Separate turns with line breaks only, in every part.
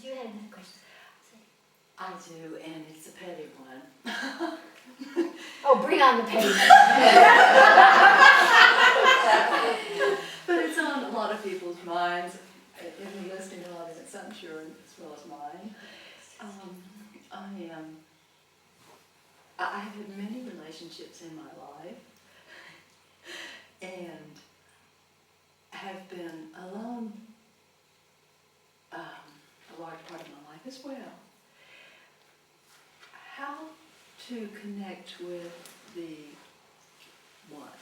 do you have another question?
I do, and it's a petty one.
Oh, bring on the petty.
But it's on a lot of people's minds, in the listening audience, I'm sure, as well as mine. I've had many relationships in my life, and have been alone a large part of my life as well. How to connect with the one,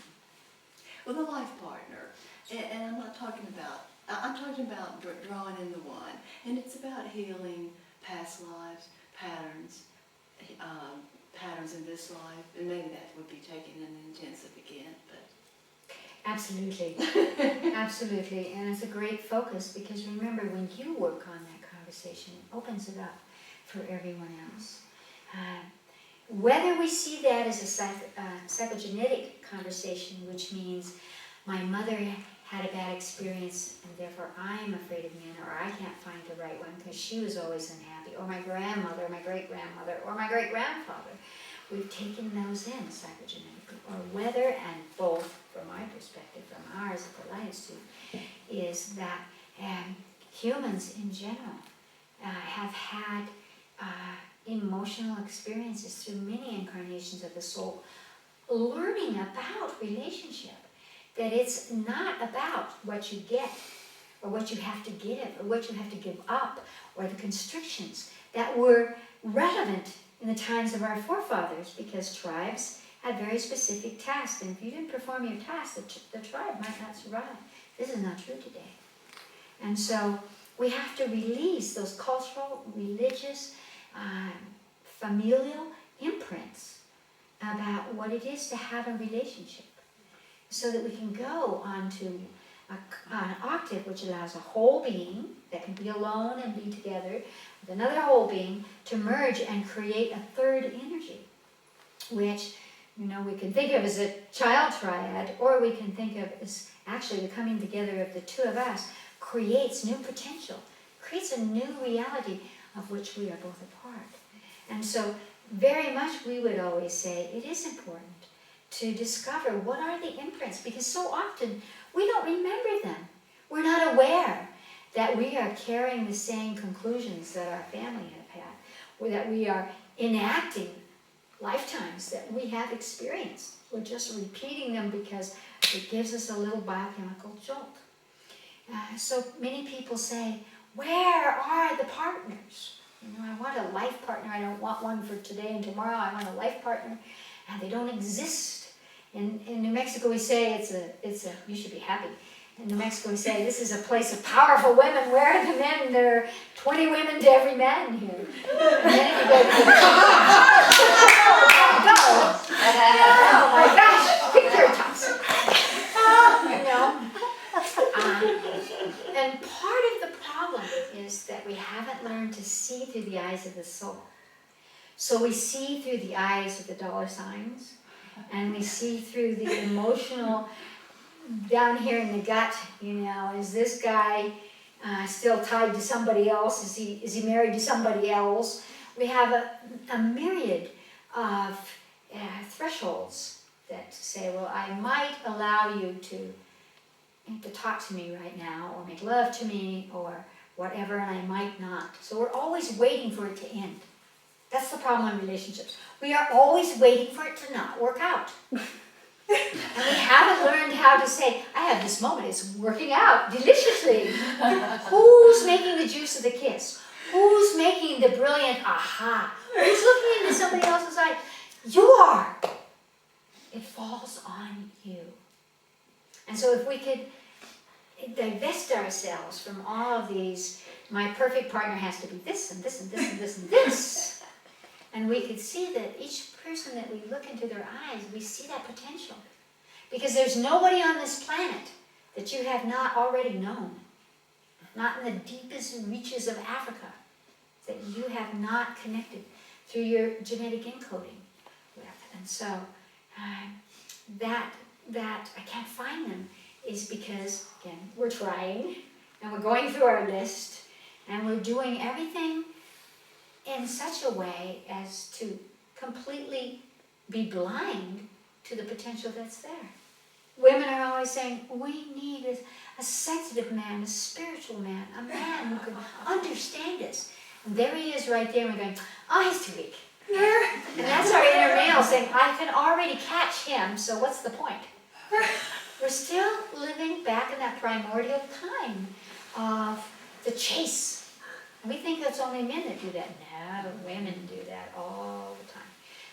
with a life partner, and I'm not talking about, I'm talking about drawing in the one, and it's about healing past lives, patterns in this life, and maybe that would be taking an intensive again, but.
Absolutely, absolutely, and it's a great focus because remember, when you work on that conversation, it opens it up for everyone else. Whether we see that as a psychogenetic conversation, which means my mother had a bad experience and therefore I'm afraid of men, or I can't find the right one because she was always unhappy, or my grandmother, my great-grandmother, or my great-grandfather, we've taken those in psychogenetically, or whether, and both from my perspective, from ours at the Light Institute, is that humans in general have had emotional experiences through many incarnations of the soul, learning about relationship, that it's not about what you get, or what you have to give, or what you have to give up, or the constrictions that were relevant in the times of our forefathers, because tribes had very specific tasks, and if you didn't perform your tasks, the tribe might not survive. This is not true today. And so we have to release those cultural, religious, familial imprints about what it is to have a relationship, so that we can go onto an octave which allows a whole being that can be alone and be together with another whole being to merge and create a third energy, which we can think of as a child triad, or we can think of as actually the coming together of the two of us creates new potential, creates a new reality of which we are both a part. And so very much we would always say it is important to discover what are the imprints, because so often we don't remember them. We're not aware that we are carrying the same conclusions that our family have had, or that we are enacting lifetimes that we have experienced. We're just repeating them because it gives us a little biochemical jolt. So many people say, where are the partners? I want a life partner. I don't want one for today and tomorrow. I want a life partner. And they don't exist. In New Mexico we say it's a, you should be happy. In New Mexico we say this is a place of powerful women. Where are the men? There are 20 women to every man here. And then you go to the oh my gosh, picture tops. And part of the problem is that we haven't learned to see through the eyes of the soul. So we see through the eyes of the dollar signs, and we see through the emotional, down here in the gut, is this guy still tied to somebody else? Is he married to somebody else? We have a myriad of thresholds that say, well, I might allow you to talk to me right now, or make love to me, or whatever, and I might not. So we're always waiting for it to end. That's the problem in relationships. We are always waiting for it to not work out. And we haven't learned how to say, I have this moment, it's working out deliciously. Who's making the juice of the kiss? Who's making the brilliant aha? Who's looking into somebody else's eye? You are. It falls on you. And so if we could divest ourselves from all of these, my perfect partner has to be this and this and this and this and this, and we could see that each person that we look into their eyes, we see that potential. Because there's nobody on this planet that you have not already known, not in the deepest reaches of Africa, that you have not connected through your genetic encoding with. And so that I can't find them is because, again, we're trying, and we're going through our list, And we're doing everything in such a way as to completely be blind to the potential that's there. Women are always saying, we need a sensitive man, a spiritual man, a man who can understand us. And there he is right there, and we're going, oh, he's too weak. And that's our inner male saying, I can already catch him, so what's the point? We're still living back in that primordial time of the chase. And we think that's only men that do that. No, women do that all the time.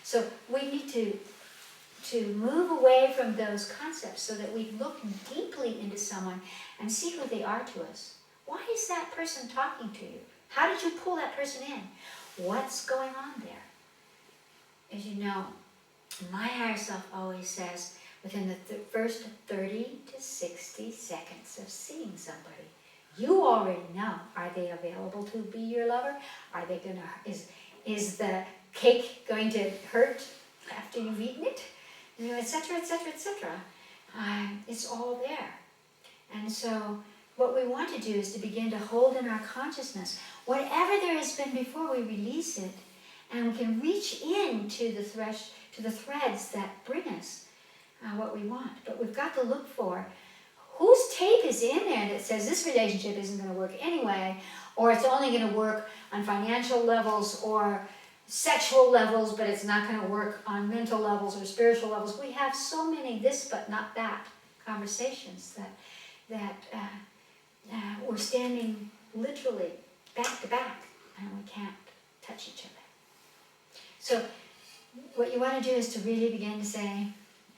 So we need to move away from those concepts so that we look deeply into someone and see who they are to us. Why is that person talking to you? How did you pull that person in? What's going on there? As you know, my higher self always says, within the first 30 to 60 seconds of seeing somebody, you already know, are they available to be your lover? Are they gonna, is the cake going to hurt after you've eaten it? You know, etc., etc., etc. It's all there. And so what we want to do is to begin to hold in our consciousness whatever there has been before, we release it, and we can reach into the threads that bring us what we want. But we've got to look for whose tape is in there that says this relationship isn't going to work anyway, or it's only going to work on financial levels or sexual levels, but it's not going to work on mental levels or spiritual levels. We have so many this but not that conversations that we're standing literally back to back and we can't touch each other. So what you want to do is to really begin to say,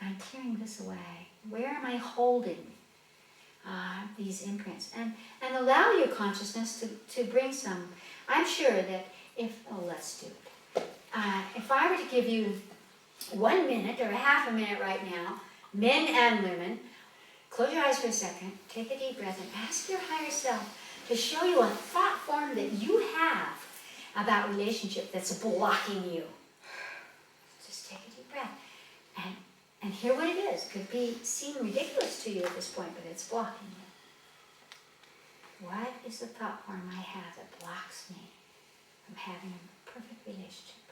I'm clearing this away. Where am I holding these imprints? And allow your consciousness to bring some. I'm sure that let's do it. If I were to give you 1 minute or a half a minute right now, men and women, close your eyes for a second, take a deep breath, and ask your higher self to show you a thought form that you have about relationship that's blocking you. Just take a deep breath and hear what it is. Could seem ridiculous to you at this point, but it's blocking you. What is the thought form I have that blocks me from having a perfect relationship?